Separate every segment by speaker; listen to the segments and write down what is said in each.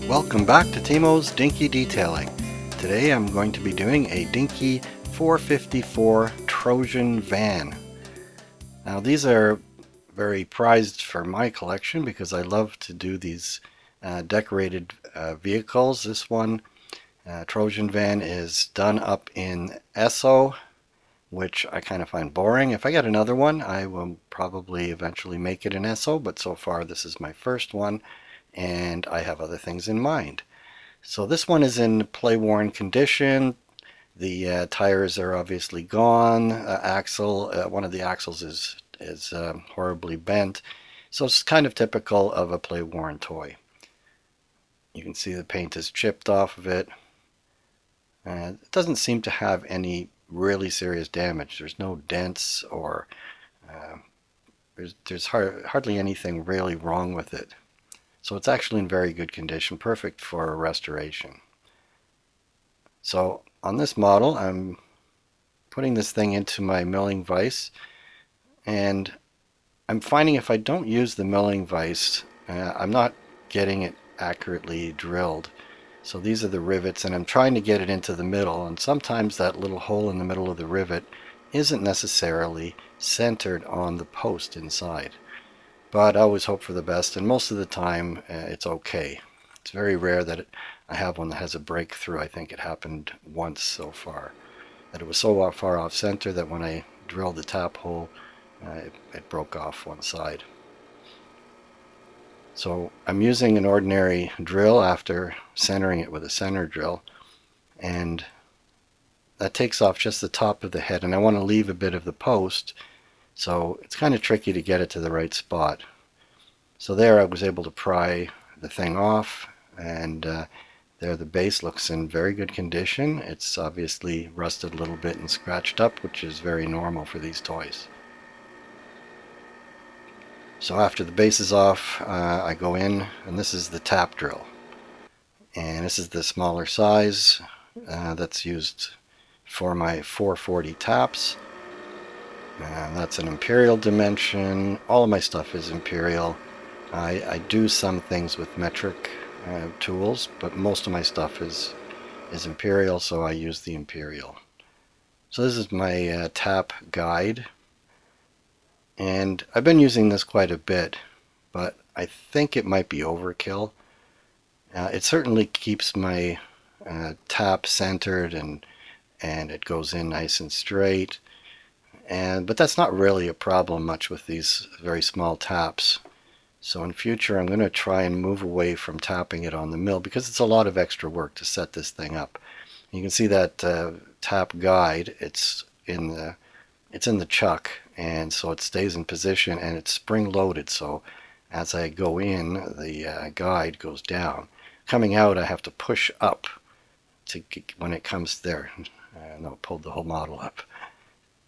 Speaker 1: Welcome back to Timo's Dinky Detailing. Today I'm going to be doing a Dinky 454 Trojan van. Now these are very prized for my collection because I love to do these decorated vehicles. This one, Trojan van, is done up in Esso, which I kind of find boring. If I get another one, I will probably eventually make it in Esso, but so far this is my first one and I have other things in mind. So this one is in play-worn condition. The tires are obviously gone. One of the axles is horribly bent. So it's kind of typical of a play-worn toy. You can see the paint is chipped off of it. It doesn't seem to have any really serious damage. There's no dents or there's hardly anything really wrong with it. So it's actually in very good condition, perfect for restoration. So on this model, I'm putting this thing into my milling vise, and I'm finding if I don't use the milling vise, I'm not getting it accurately drilled. So these are the rivets, and I'm trying to get it into the middle, and sometimes that little hole in the middle of the rivet isn't necessarily centered on the post inside. But I always hope for the best, and most of the time it's okay. It's very rare that I have one that has a breakthrough. I think it happened once so far, that it was so far off center that when I drilled the tap hole, it broke off one side. So I'm using an ordinary drill after centering it with a center drill, and that takes off just the top of the head, and I want to leave a bit of the post. So it's kind of tricky to get it to the right spot. So there I was able to pry the thing off, and there the base looks in very good condition. It's obviously rusted a little bit and scratched up, which is very normal for these toys. So after the base is off, I go in, and this is the tap drill. And this is the smaller size that's used for my 440 taps. That's an imperial dimension. All of my stuff is imperial. I do some things with metric tools, but most of my stuff is imperial, so I use the imperial. So this is my tap guide, and I've been using this quite a bit, but I think it might be overkill. It certainly keeps my tap centered, and it goes in nice and straight. But that's not really a problem much with these very small taps. So in future I'm going to try and move away from tapping it on the mill because it's a lot of extra work to set this thing up. You can see that tap guide, it's in the chuck, and so it stays in position, and it's spring loaded, so as I go in, the guide goes down. Coming out, I have to push up to when it comes there. No, pulled the whole model up.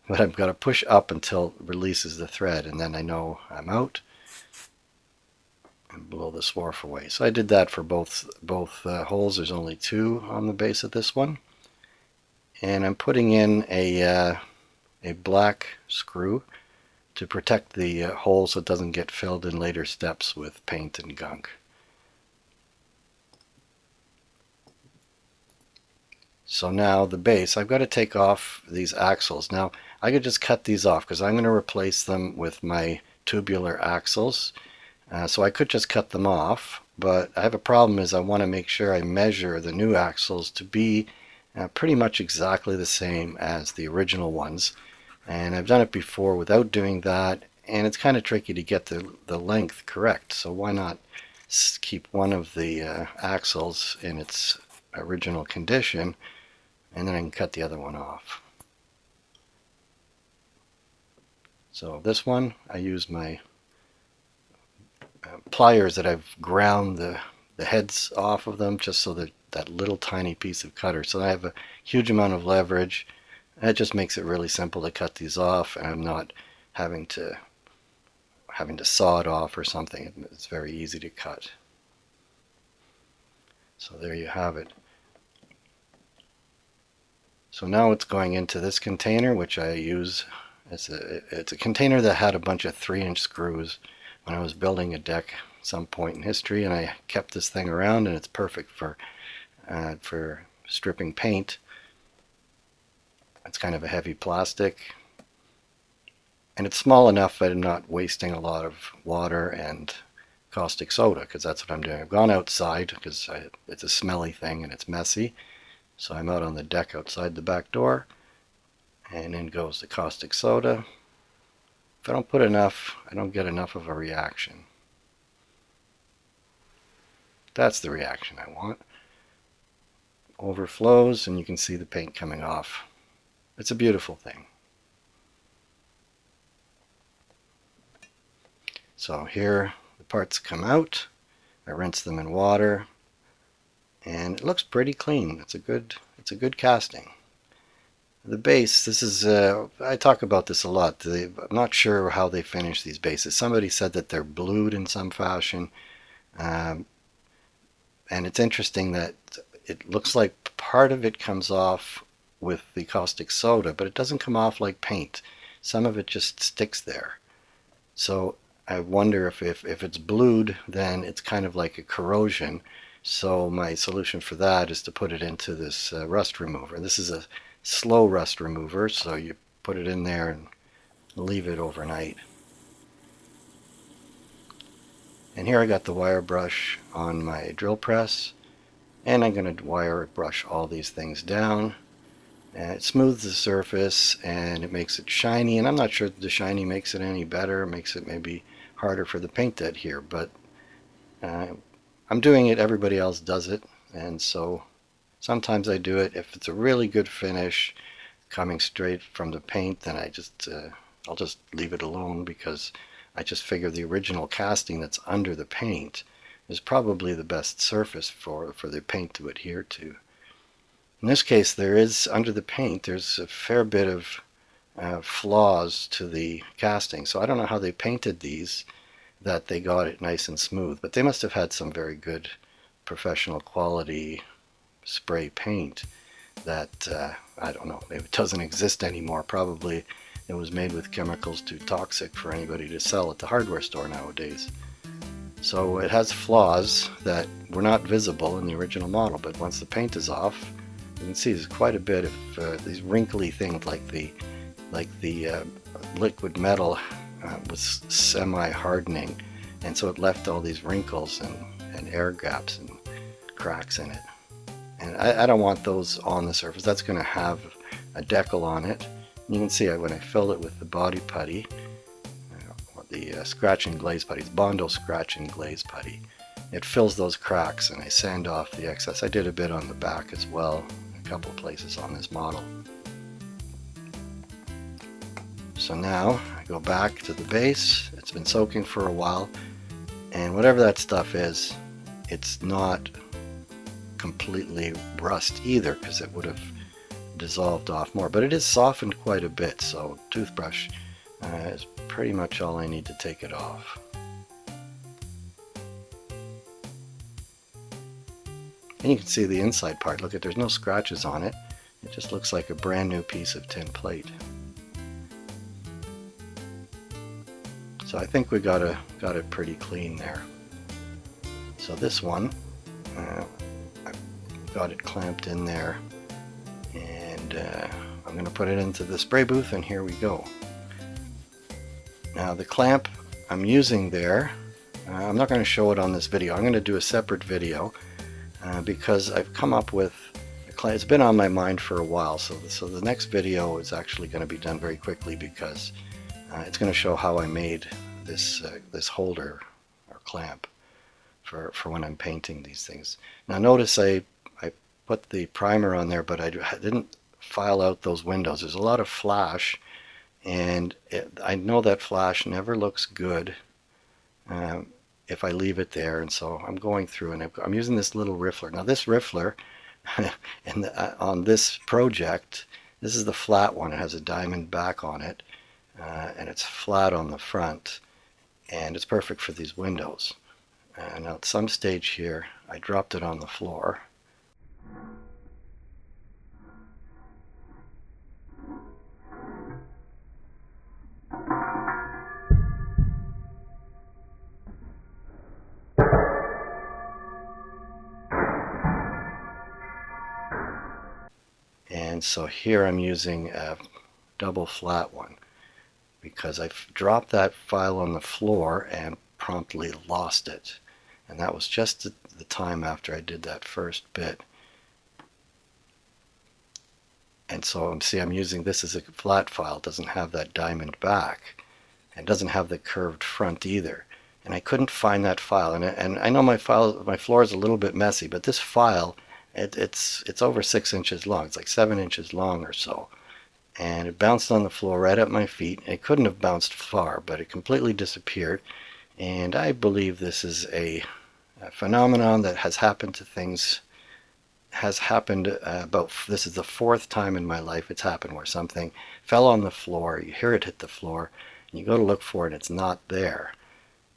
Speaker 1: But I've got to push up until it releases the thread, and then I know I'm out and blow the swarf away. So I did that for both holes. There's only two on the base of this one. And I'm putting in a black screw to protect the hole so it doesn't get filled in later steps with paint and gunk. So now the base, I've got to take off these axles. Now I could just cut these off because I'm going to replace them with my tubular axles. So I could just cut them off, but I have a problem is I want to make sure I measure the new axles to be pretty much exactly the same as the original ones. And I've done it before without doing that, and it's kind of tricky to get the length correct. So why not keep one of the axles in its original condition, and then I can cut the other one off. So this one, I use my pliers that I've ground the heads off of them just so that little tiny piece of cutter. So I have a huge amount of leverage. That just makes it really simple to cut these off, and I'm not having to saw it off or something. It's very easy to cut. So there you have it. So now it's going into this container, which I use. It's a container that had a bunch of 3-inch screws when I was building a deck some point in history, and I kept this thing around, and it's perfect for stripping paint. It's kind of a heavy plastic, and it's small enough that I'm not wasting a lot of water and caustic soda, because that's what I'm doing. I've gone outside because it's a smelly thing and it's messy, so I'm out on the deck outside the back door, and in goes the caustic soda. If I don't put enough, I don't get enough of a reaction. That's the reaction I want. Overflows, and you can see the paint coming off. It's a beautiful thing. So here the parts come out. I rinse them in water, and it looks pretty clean. It's a good casting. The base, this is, I talk about this a lot. I'm not sure how they finish these bases. Somebody said that they're blued in some fashion. And it's interesting that it looks like part of it comes off with the caustic soda, but it doesn't come off like paint. Some of it just sticks there. So I wonder if it's blued, then it's kind of like a corrosion. So my solution for that is to put it into this rust remover. This is a slow rust remover, so you put it in there and leave it overnight. And here I got the wire brush on my drill press, and I'm going to wire brush all these things down. And it smooths the surface and it makes it shiny, and I'm not sure that the shiny makes it any better. It makes it maybe harder for the paint to adhere, but I'm doing it, everybody else does it, and so sometimes I do it. If it's a really good finish coming straight from the paint, then I'll just leave it alone, because I just figure the original casting that's under the paint is probably the best surface for the paint to adhere to. In this case, there is, under the paint, there's a fair bit of flaws to the casting. So I don't know how they painted these, that they got it nice and smooth, but they must have had some very good professional quality spray paint that, I don't know, maybe it doesn't exist anymore. Probably it was made with chemicals too toxic for anybody to sell at the hardware store nowadays. So it has flaws that were not visible in the original model, but once the paint is off, you can see there's quite a bit of these wrinkly things, like the liquid metal was semi-hardening, and so it left all these wrinkles and air gaps and cracks in it. And I don't want those on the surface. That's going to have a decal on it. And you can see when I fill it with the body putty, the scratch and glaze putty, it's Bondo scratch and glaze putty, it fills those cracks, and I sand off the excess. I did a bit on the back as well, a couple of places on this model. So now I go back to the base. It's been soaking for a while, and whatever that stuff is, it's not completely rust either, because it would have dissolved off more, but it is softened quite a bit, so toothbrush is pretty much all I need to take it off. And you can see the inside part. Look, there's no scratches on it. It just looks like a brand new piece of tin plate. So I think we got it pretty clean there. So this one, I've got it clamped in there, and I'm going to put it into the spray booth, and here we go. Now the clamp I'm using there, I'm not going to show it on this video. I'm going to do a separate video because I've come up with a clamp. It's been on my mind for a while, so the next video is actually going to be done very quickly, because it's going to show how I made this holder or clamp for when I'm painting these things. Now notice I put the primer on there, but I didn't file out those windows. There's a lot of flash, and I know that flash never looks good if I leave it there, and so I'm going through and I'm using this little riffler. Now this riffler on this project, this is the flat one. It has a diamond back on it, and it's flat on the front, and it's perfect for these windows. Now at some stage here I dropped it on the floor. And so here I'm using a double flat one because I dropped that file on the floor and promptly lost it. And that was just the time after I did that first bit. And so see, I'm using this as a flat file. It doesn't have that diamond back. And doesn't have the curved front either. And I couldn't find that file. And I know my floor is a little bit messy, but this file, it's over 6 inches long. It's like 7 inches long or so. And it bounced on the floor right at my feet. It couldn't have bounced far, but it completely disappeared. And I believe this is a phenomenon that has happened to things, this is the 4th time in my life it's happened where something fell on the floor, you hear it hit the floor, and you go to look for it and it's not there.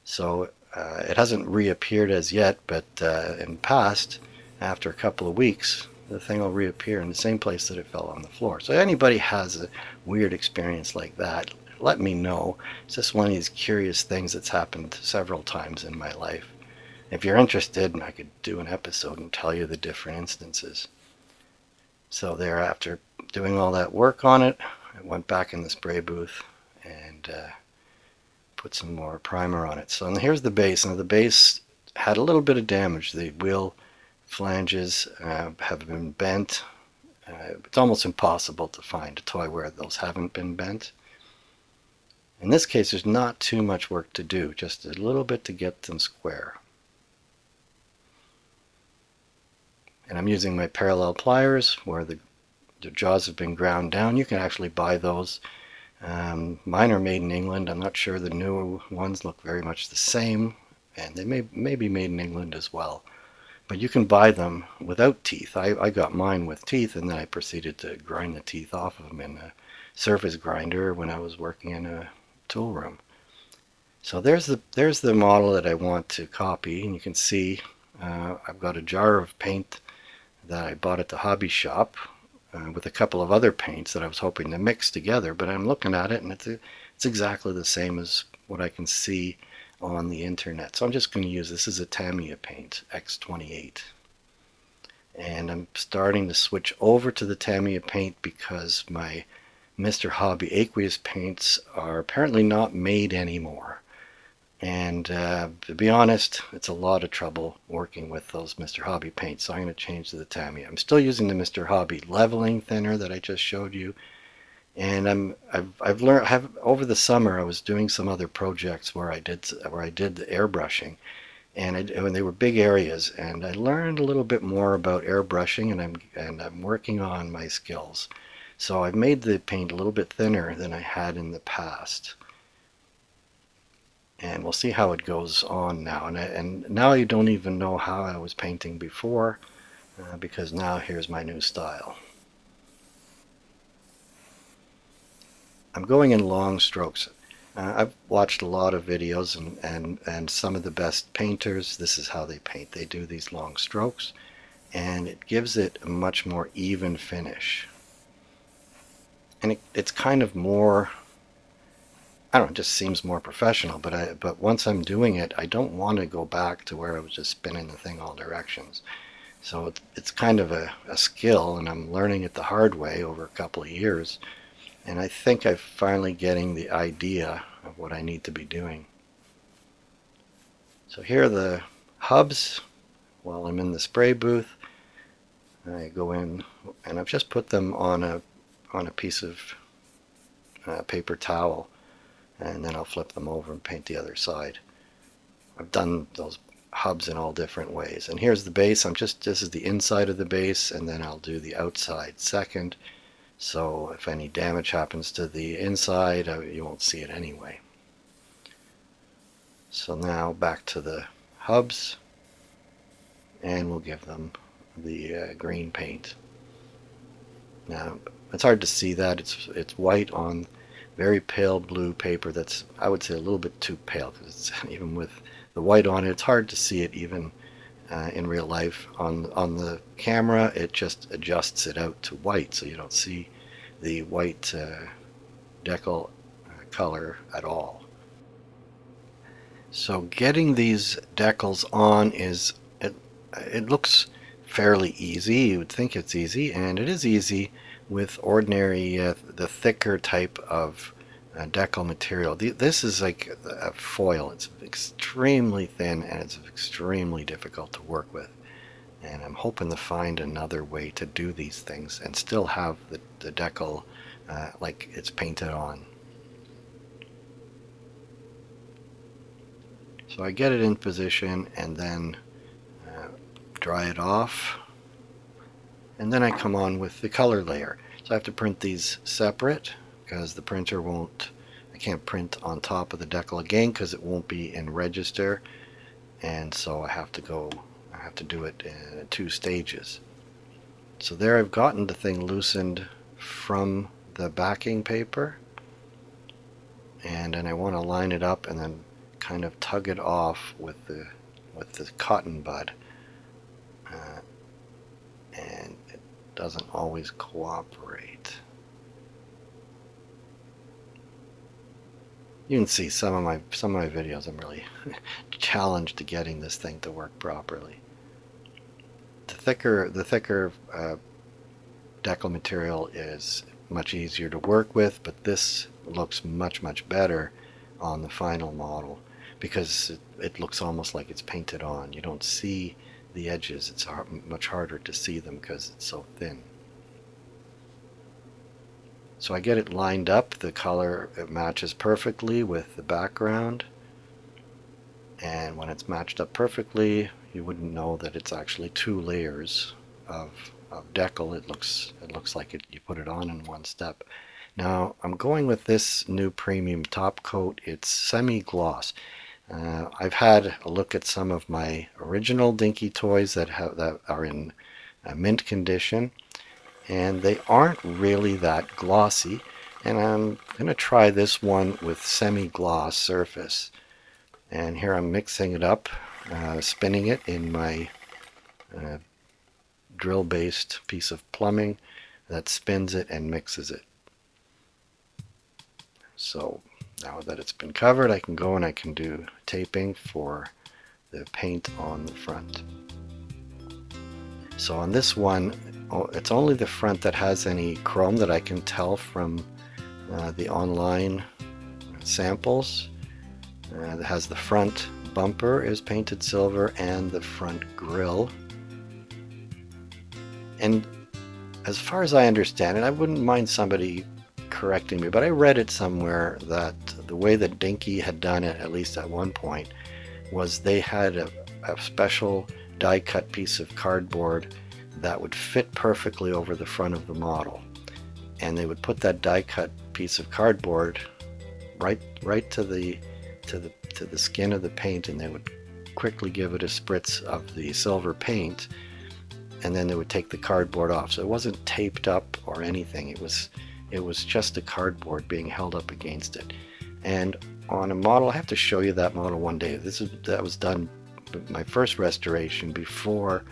Speaker 1: So it hasn't reappeared as yet, but in the past, after a couple of weeks, the thing will reappear in the same place that it fell on the floor. So anybody has a weird experience like that, let me know. It's just one of these curious things that's happened several times in my life. If you're interested, I could do an episode and tell you the different instances. So there, after doing all that work on it, I went back in the spray booth and put some more primer on it. So here's the base. Now the base had a little bit of damage. The wheel flanges have been bent. It's almost impossible to find a toy where those haven't been bent. In this case, there's not too much work to do, just a little bit to get them square. And I'm using my parallel pliers where the jaws have been ground down. You can actually buy those. Mine are made in England. I'm not sure the new ones look very much the same, and they may be made in England as well. But you can buy them without teeth. I got mine with teeth, and then I proceeded to grind the teeth off of them in a surface grinder when I was working in a tool room. So there's the model that I want to copy, and you can see I've got a jar of paint that I bought at the hobby shop with a couple of other paints that I was hoping to mix together, but I'm looking at it and it's exactly the same as what I can see on the internet. So I'm just going to use this as a Tamiya paint, X28. And I'm starting to switch over to the Tamiya paint because my Mr. Hobby aqueous paints are apparently not made anymore. And to be honest, it's a lot of trouble working with those Mr. Hobby paints, so I'm going to change to the Tamiya. I'm still using the Mr. Hobby leveling thinner that I just showed you, and I've learned over the summer I was doing some other projects where I did the airbrushing, and they were big areas, and I learned a little bit more about airbrushing, and I'm working on my skills. So I've made the paint a little bit thinner than I had in the past. And we'll see how it goes on now. And now you don't even know how I was painting before, because now here's my new style. I'm going in long strokes. I've watched a lot of videos, and some of the best painters, this is how they paint. They do these long strokes, and it gives it a much more even finish. And it's kind of more, I don't know, it just seems more professional, but once I'm doing it, I don't want to go back to where I was just spinning the thing all directions. So it's kind of a skill, and I'm learning it the hard way over a couple of years, and I think I'm finally getting the idea of what I need to be doing. So here are the hubs while I'm in the spray booth. I go in, and I've just put them on a piece of paper towel, and then I'll flip them over and paint the other side. I've done those hubs in all different ways. And here's the base. This is the inside of the base, and then I'll do the outside second. So if any damage happens to the inside, you won't see it anyway. So now back to the hubs, and we'll give them the green paint. Now it's hard to see that. It's white on very pale blue paper that's, I would say, a little bit too pale, because it's, even with the white on it, it's hard to see it even in real life. On the camera, it just adjusts it out to white, so you don't see the white Decal color at all. So getting these decals on it looks fairly easy. You would think it's easy, and it is easy, with ordinary, the thicker type of Decal material. This is like a foil. It's extremely thin and it's extremely difficult to work with. And I'm hoping to find another way to do these things and still have the Decal like it's painted on. So I get it in position and then dry it off, and then I come on with the color layer. So I have to print these separate because the printer won't, I can't print on top of the Decal again because it won't be in register, and so I have to do it in 2 stages. So there I've gotten the thing loosened from the backing paper, and then I want to line it up and then kind of tug it off with the cotton bud, and it doesn't always cooperate. You can see some of my videos I'm really challenged to getting this thing to work properly. The thicker Decal material is much easier to work with, but this looks much better on the final model because it looks almost like it's painted on. You don't see the edges. It's much harder to see them because it's so thin. So I get it lined up. The color, it matches perfectly with the background, and when it's matched up perfectly, you wouldn't know that it's actually 2 layers of Decal. It looks like you put it on in one step. Now I'm going with this new premium top coat. It's semi-gloss. I've had a look at some of my original Dinky toys that are in mint condition, and they aren't really that glossy, and I'm going to try this one with semi-gloss surface. And here I'm mixing it up, spinning it in my drill-based piece of plumbing that spins it and mixes it. So now that it's been covered, I can go and I can do taping for the paint on the front. So on this one, it's only the front that has any chrome that I can tell from the online samples. It has the front bumper is painted silver and the front grille. And as far as I understand it, I wouldn't mind somebody correcting me, but I read it somewhere that the way that Dinky had done it, at least at one point, was they had a special die-cut piece of cardboard that would fit perfectly over the front of the model, and they would put that die-cut piece of cardboard right to the skin of the paint, and they would quickly give it a spritz of the silver paint, and then they would take the cardboard off. So it wasn't taped up or anything. It was just a cardboard being held up against it. And on a model, I have to show you that model one day. That was done my first restoration before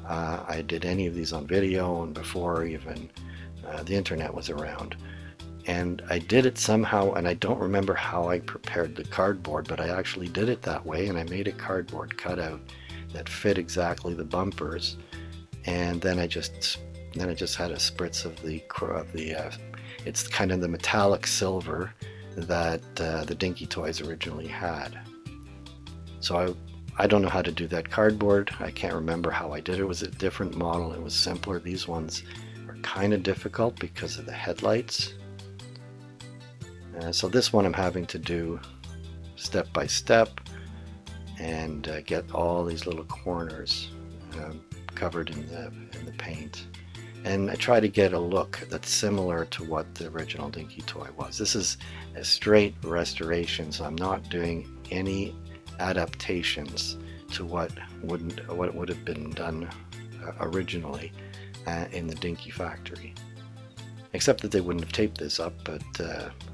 Speaker 1: I did any of these on video and before even the internet was around. And I did it somehow, and I don't remember how I prepared the cardboard, but I actually did it that way, and I made a cardboard cutout that fit exactly the bumpers. And then I just had a spritz of the it's kind of the metallic silver that the Dinky toys originally had. So I don't know how to do that cardboard. I can't remember how I did it. It was a different model. It was simpler. These ones are kind of difficult because of the headlights. So this one I'm having to do step by step and get all these little corners covered in the paint. And I try to get a look that's similar to what the original Dinky toy was. This is a straight restoration, so I'm not doing any adaptations to what would have been done originally in the Dinky factory. Except that they wouldn't have taped this up, but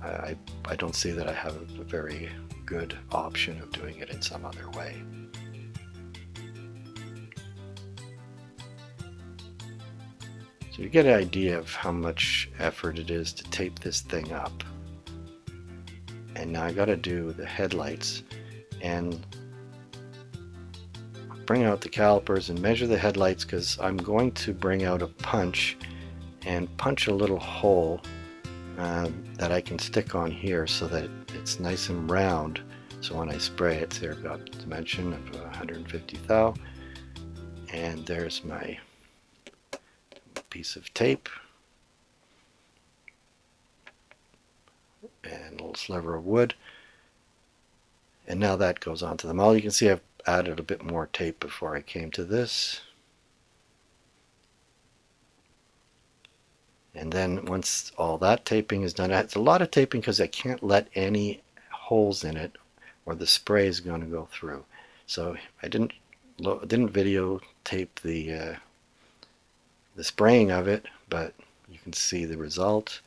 Speaker 1: I don't see that I have a very good option of doing it in some other way. So you get an idea of how much effort it is to tape this thing up. And now I got to do the headlights and bring out the calipers and measure the headlights, because I'm going to bring out a punch and punch a little hole that I can stick on here so that it's nice and round. So when I spray it, there I've got a dimension of 150 thou, and there's my piece of tape and a little sliver of wood, and now that goes onto the model. You can see I've added a bit more tape before I came to this. And then once all that taping is done, it's a lot of taping because I can't let any holes in it or the spray is going to go through. So I didn't videotape the spraying of it, but you can see the result.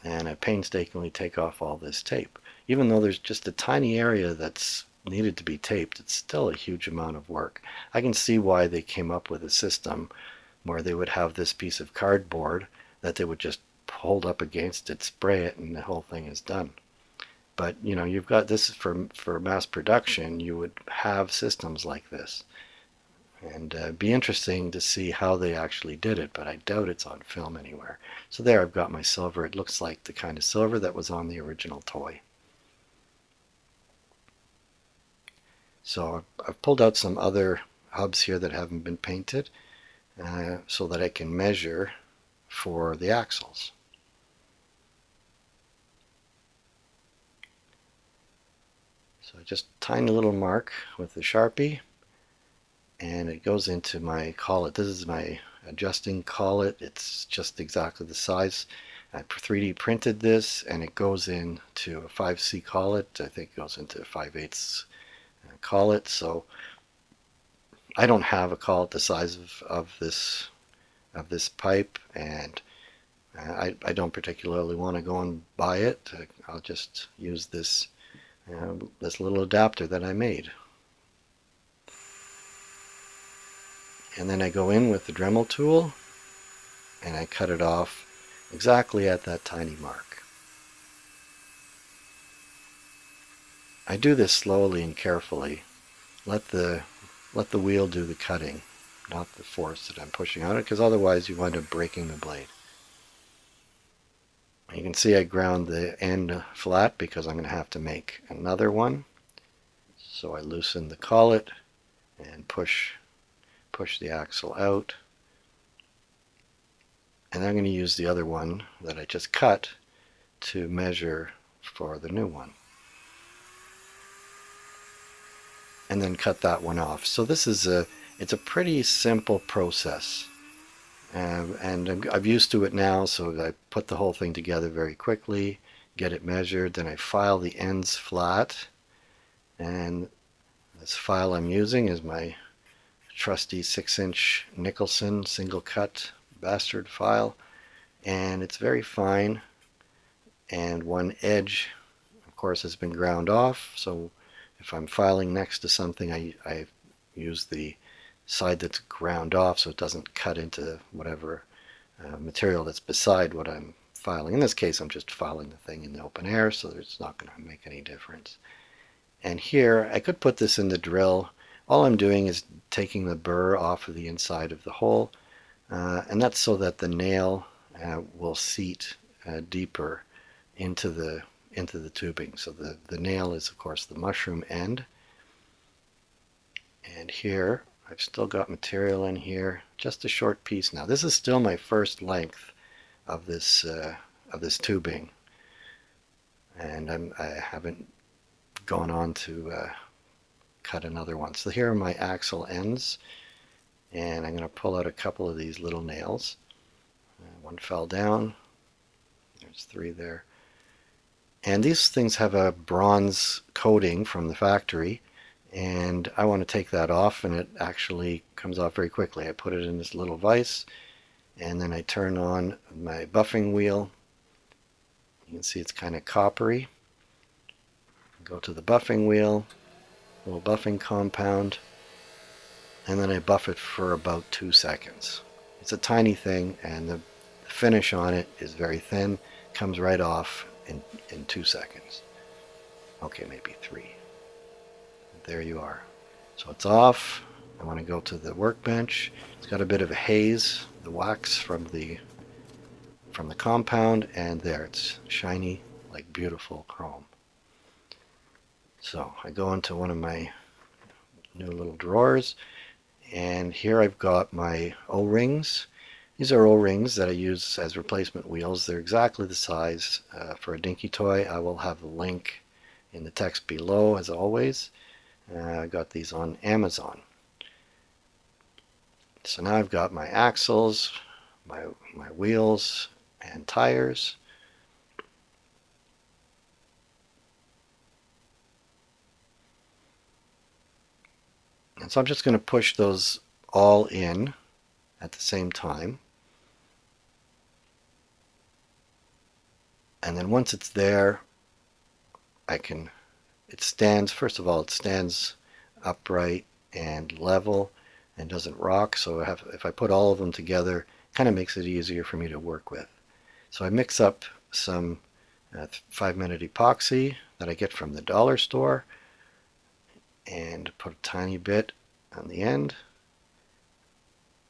Speaker 1: And I painstakingly take off all this tape. Even though there's just a tiny area that's needed to be taped, it's still a huge amount of work. I can see why they came up with a system where they would have this piece of cardboard that they would just hold up against it, spray it, and the whole thing is done. But you know, you've got this for mass production. You would have systems like this, and be interesting to see how they actually did it, but I doubt it's on film anywhere. So there I've got my silver. It looks like the kind of silver that was on the original toy. So I've pulled out some other hubs here that haven't been painted, so that I can measure for the axles. So just tiny little mark with the Sharpie, and it goes into my collet. This is my adjusting collet. It's just exactly the size. I 3D printed this, and it goes into a 5C collet. I think it goes into a 5/8 collet. So I don't have a collet the size of this pipe, and I don't particularly want to go and buy it. I'll just use this little adapter that I made. And then I go in with the Dremel tool and I cut it off exactly at that tiny mark. I do this slowly and carefully. Let the wheel do the cutting, not the force that I'm pushing on it, because otherwise you wind up breaking the blade. You can see I ground the end flat because I'm going to have to make another one. So I loosen the collet and push the axle out. And I'm going to use the other one that I just cut to measure for the new one. And then cut that one off. So this is it's a pretty simple process. And I'm used to it now, so I put the whole thing together very quickly, get it measured, then I file the ends flat. And this file I'm using is my trusty 6-inch Nicholson single cut bastard file, and it's very fine, and one edge of course has been ground off, so if I'm filing next to something I use the side that's ground off so it doesn't cut into whatever material that's beside what I'm filing. In this case I'm just filing the thing in the open air, so it's not going to make any difference. And here I could put this in the drill. All I'm doing is taking the burr off of the inside of the hole, and that's so that the nail will seat deeper into the tubing. So the nail is of course the mushroom end. And here I've still got material in here, just a short piece now. This is still my first length of this tubing, and I haven't gone on to cut another one. So here are my axle ends, and I'm going to pull out a couple of these little nails. One fell down. There's 3 there. And these things have a bronze coating from the factory, and I want to take that off, and it actually comes off very quickly. I put it in this little vise, and then I turn on my buffing wheel. You can see it's kind of coppery. Go to the buffing wheel, little buffing compound, and then I buff it for about 2 seconds. It's a tiny thing, and the finish on it is very thin, comes right off in 2 seconds. Okay, maybe 3. There you are. So it's off. I want to go to the workbench. It's got a bit of a haze wax from the compound, and there it's shiny like beautiful chrome. So I go into one of my new little drawers, and here I've got my O-rings. These are O-rings that I use as replacement wheels. They're exactly the size for a Dinky toy. I will have the link in the text below as always. I got these on Amazon. So now I've got my axles, my wheels and tires. And so I'm just going to push those all in at the same time. And then once it's there, it stands, first of all, it stands upright and level and doesn't rock. So if I put all of them together, it kind of makes it easier for me to work with. So I mix up some 5-minute epoxy that I get from the dollar store and put a tiny bit on the end.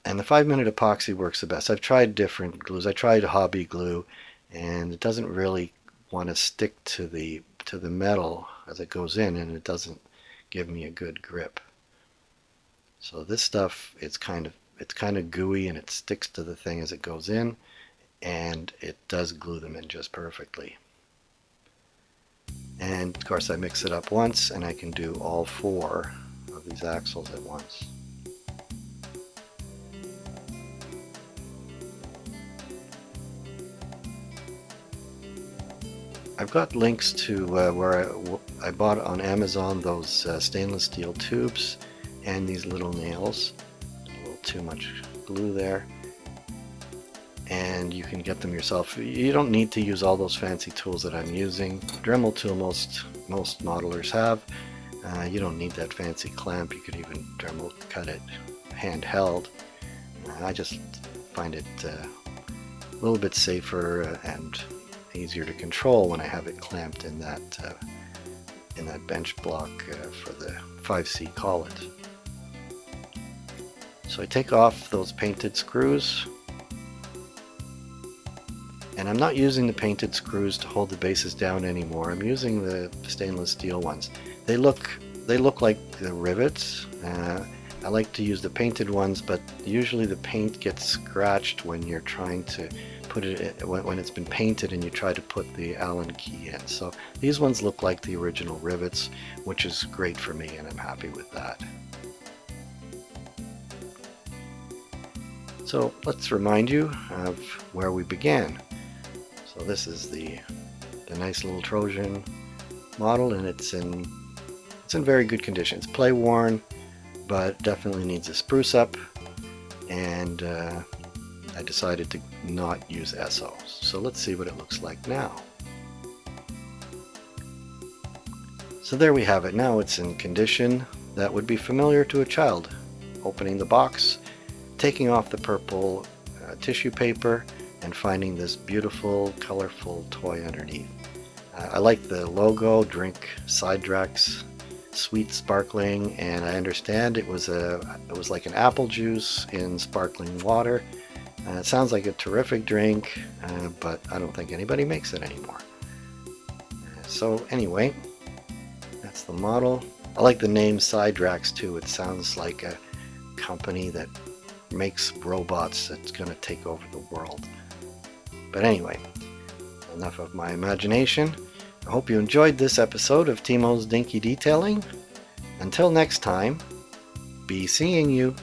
Speaker 1: And the 5-minute epoxy works the best. I've tried different glues. I tried hobby glue, and it doesn't really want to stick to the metal as it goes in, and it doesn't give me a good grip. So this stuff, it's kind of gooey, and it sticks to the thing as it goes in, and it does glue them in just perfectly. And of course I mix it up once, and I can do all 4 of these axles at once. I've got links to where I bought on Amazon those stainless steel tubes and these little nails. A little too much glue there. And you can get them yourself. You don't need to use all those fancy tools that I'm using. Dremel tool most modelers have. You don't need that fancy clamp. You could even Dremel cut it handheld. I just find it a little bit safer and easier to control when I have it clamped in that bench block for the 5C collet. So I take off those painted screws, and I'm not using the painted screws to hold the bases down anymore. I'm using the stainless steel ones. They look like the rivets. I like to use the painted ones, but usually the paint gets scratched when you're trying to put it when it's been painted and you try to put the Allen key in. So these ones look like the original rivets, which is great for me, and I'm happy with that. So let's remind you of where we began. So this is the nice little Trojan model, and it's in very good condition. It's play worn, but definitely needs a spruce up, and I decided to not use SO. So let's see what it looks like now. So there we have it. Now it's in condition that would be familiar to a child. Opening the box, taking off the purple tissue paper, and finding this beautiful, colorful toy underneath. I like the logo, Drink Sidrax, sweet sparkling, and I understand it was like an apple juice in sparkling water. It sounds like a terrific drink, but I don't think anybody makes it anymore. So anyway, that's the model. I like the name Sidrax too. It sounds like a company that makes robots that's going to take over the world. But anyway, enough of my imagination. I hope you enjoyed this episode of Timo's Dinky Detailing. Until next time, be seeing you.